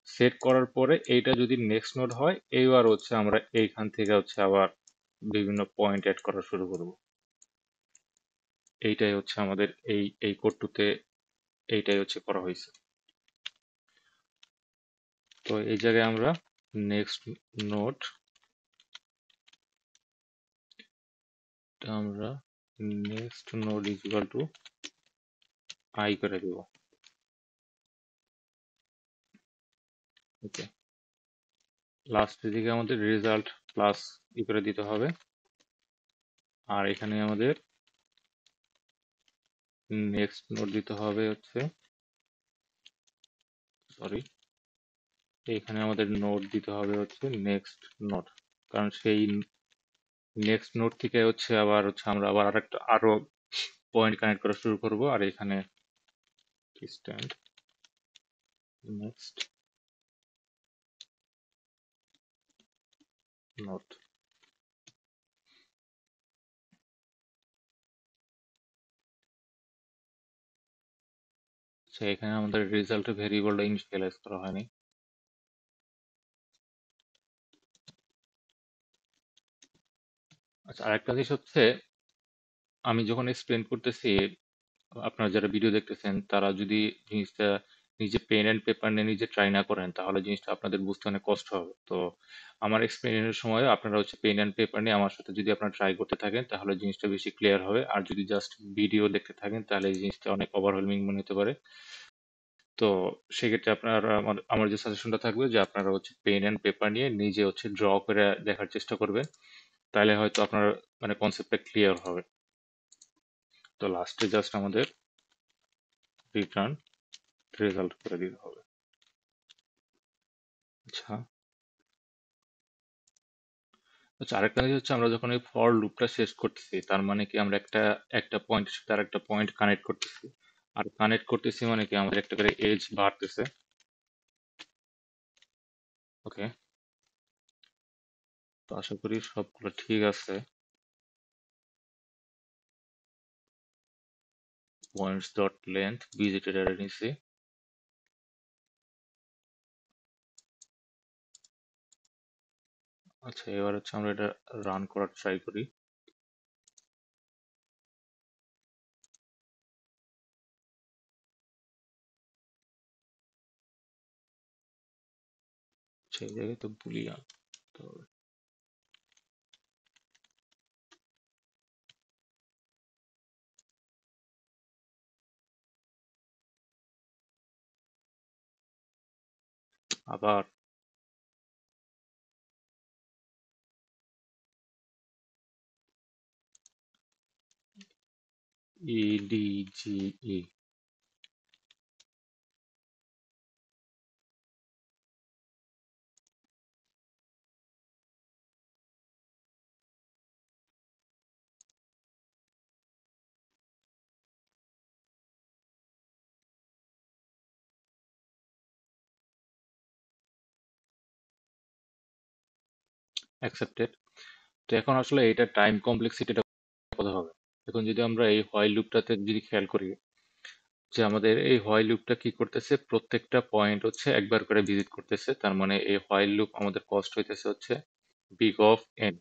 সেট করার পরে এইটা যদি নেক্সট নোড হয়, এইবার হচ্ছে আমরা এইখান থেকে হচ্ছে আবার বিভিন্ন পয়েন্ট অ্যাড করা শুরু করব। এইটাই হচ্ছে আমাদের এই কোডটুতে এইটাই হচ্ছে করা হয়েছে। তো এই জায়গায় আমরা নেক্সট নোড আমরা next node is equal to I করে দেব। ওকে, লাস্টের দিকে আমাদের রেজাল্ট প্লাস ই করে দিতে হবে, আর এখানে আমাদের নেক্সট নোড দিতে হবে হচ্ছে, সরি, এখানে আমাদের নোড দিতে হবে হচ্ছে নেক্সট নোড, কারণ সেই নেক্সট নোড থেকে হচ্ছে আবার হচ্ছে আমরা আবার আরো পয়েন্ট কানেক্ট করা শুরু করব। আর এখানে স্ট্যান্ড নেক্সট নোড, এখানে আমাদের রেজাল্ট ভেরিয়েবলটা ইনিশিয়ালাইজ করা হয়নি। আচ্ছা, আরেকটা জিনিস হচ্ছে আমি যখন এক্সপ্লেন করতেছি, আপনারা যারা ভিডিও দেখতেছেন তারা যদি জিনিসটা নিজে পেন অ্যান্ড পেপার নিয়ে নিজে ট্রাই না করেন তাহলে জিনিসটা আপনাদের বুঝতে অনেক কষ্ট হবে। তো আমার এক্সপ্লেনের সময় আপনারা হচ্ছে পেন অ্যান্ড পেপার নিয়ে আমার সাথে যদি আপনারা ট্রাই করতে থাকেন তাহলে জিনিসটা বেশি ক্লিয়ার হবে। আর যদি জাস্ট ভিডিও দেখতে থাকেন তাহলে এই জিনিসটা অনেক ওভারওয়েলমিং মনে হতে পারে। তো সেক্ষেত্রে আপনারা আমার যে সাজেশনটা থাকবে যে আপনারা হচ্ছে পেন অ্যান্ড পেপার নিয়ে নিজে হচ্ছে ড্র করে দেখার চেষ্টা করবেন, তাহলে হয়তো আপনার মানে কনসেপ্টটা ক্লিয়ার হবে। তো লাস্টে জাস্ট আমাদের রিটার্ন রেজাল্ট করে দিতে হবে। আচ্ছা, আচ্ছা, আরেকটা জিনিস হচ্ছে আমরা যখন এই ফর লুপটা শেষ করতেছি, তার মানে কি আমরা একটা একটা পয়েন্টের সাথে আর একটা পয়েন্ট কানেক্ট করতেছি। আর কানেক্ট করতেছি মানে কি আমাদের একটা করে এজ বাড়তেছে। ওকে, তো আশা করি সবগুলো ঠিক আছে। পয়েন্টস ডট লেন্থ ভিজিটেড এর নিছি। আচ্ছা, এবার হচ্ছে আমরা এটা রান করার ট্রাই করি। সেই জায়গায় তো বুলিয়ান। তো আবার EDGE। অ্যাকসেপ্টেড। তো এখন আসলে এটা টাইম কমপ্লেক্সিটিটা কত হবে? এখন যদি আমরা এই হোয়াইল লুপটাতে যদি খেয়াল করি, যে আমাদের এই হোয়াইল লুপটা কি করতেছে, প্রত্যেকটা পয়েন্ট হচ্ছে একবার করে ভিজিট করতেছে। তার মানে এই হোয়াইল লুপ আমাদের কস্ট হইতেছে হচ্ছে বিগ অফ এন।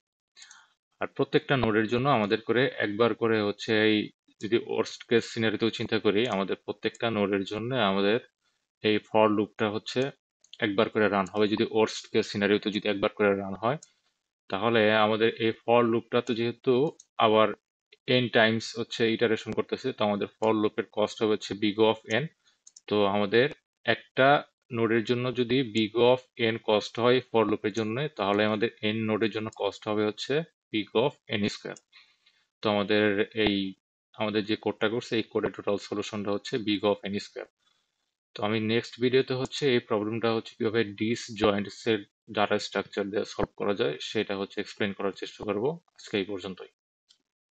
আর প্রত্যেকটা নোডের জন্য আমাদের করে একবার করে হচ্ছে এই, যদি ওয়ার্স্ট কেস সিনারিতেও চিন্তা করি, আমাদের প্রত্যেকটা নোডের জন্য আমাদের এই ফর লুপটা হচ্ছে একবার করে রান হবে। যদি ওয়ার্স্ট কেস সিনারিওতে যদি একবার করে রান হয়, তাহলে আমাদের এই ফর লুপটা তো যেহেতু আবার এন টাইমস হচ্ছে ইটারেশন করতেছে, তো আমাদের ফর লুপের কস্ট হবে হচ্ছে বিগ অফ এন। তো আমাদের একটা নোডের জন্য যদি বিগ অফ এন কস্ট হয় ফর লুপের জন্য, তাহলে আমাদের এন নোডের জন্য কস্ট হবে হচ্ছে বিগ অফ এন স্কোয়ার। তো আমাদের এই আমাদের যে কোডটা করছে এই কোডের টোটাল সলিউশনটা হচ্ছে বিগ অফ এন স্কোয়ার। তো আমি নেক্সট ভিডিওতে হচ্ছে এই প্রবলেমটা হচ্ছে কিভাবে ডিস জয়েন্টস এর ডাটা স্ট্রাকচার দিয়ে সলভ করা যায় সেটা হচ্ছে এক্সপ্লেন করার চেষ্টা করব। আজকে এই পর্যন্তই।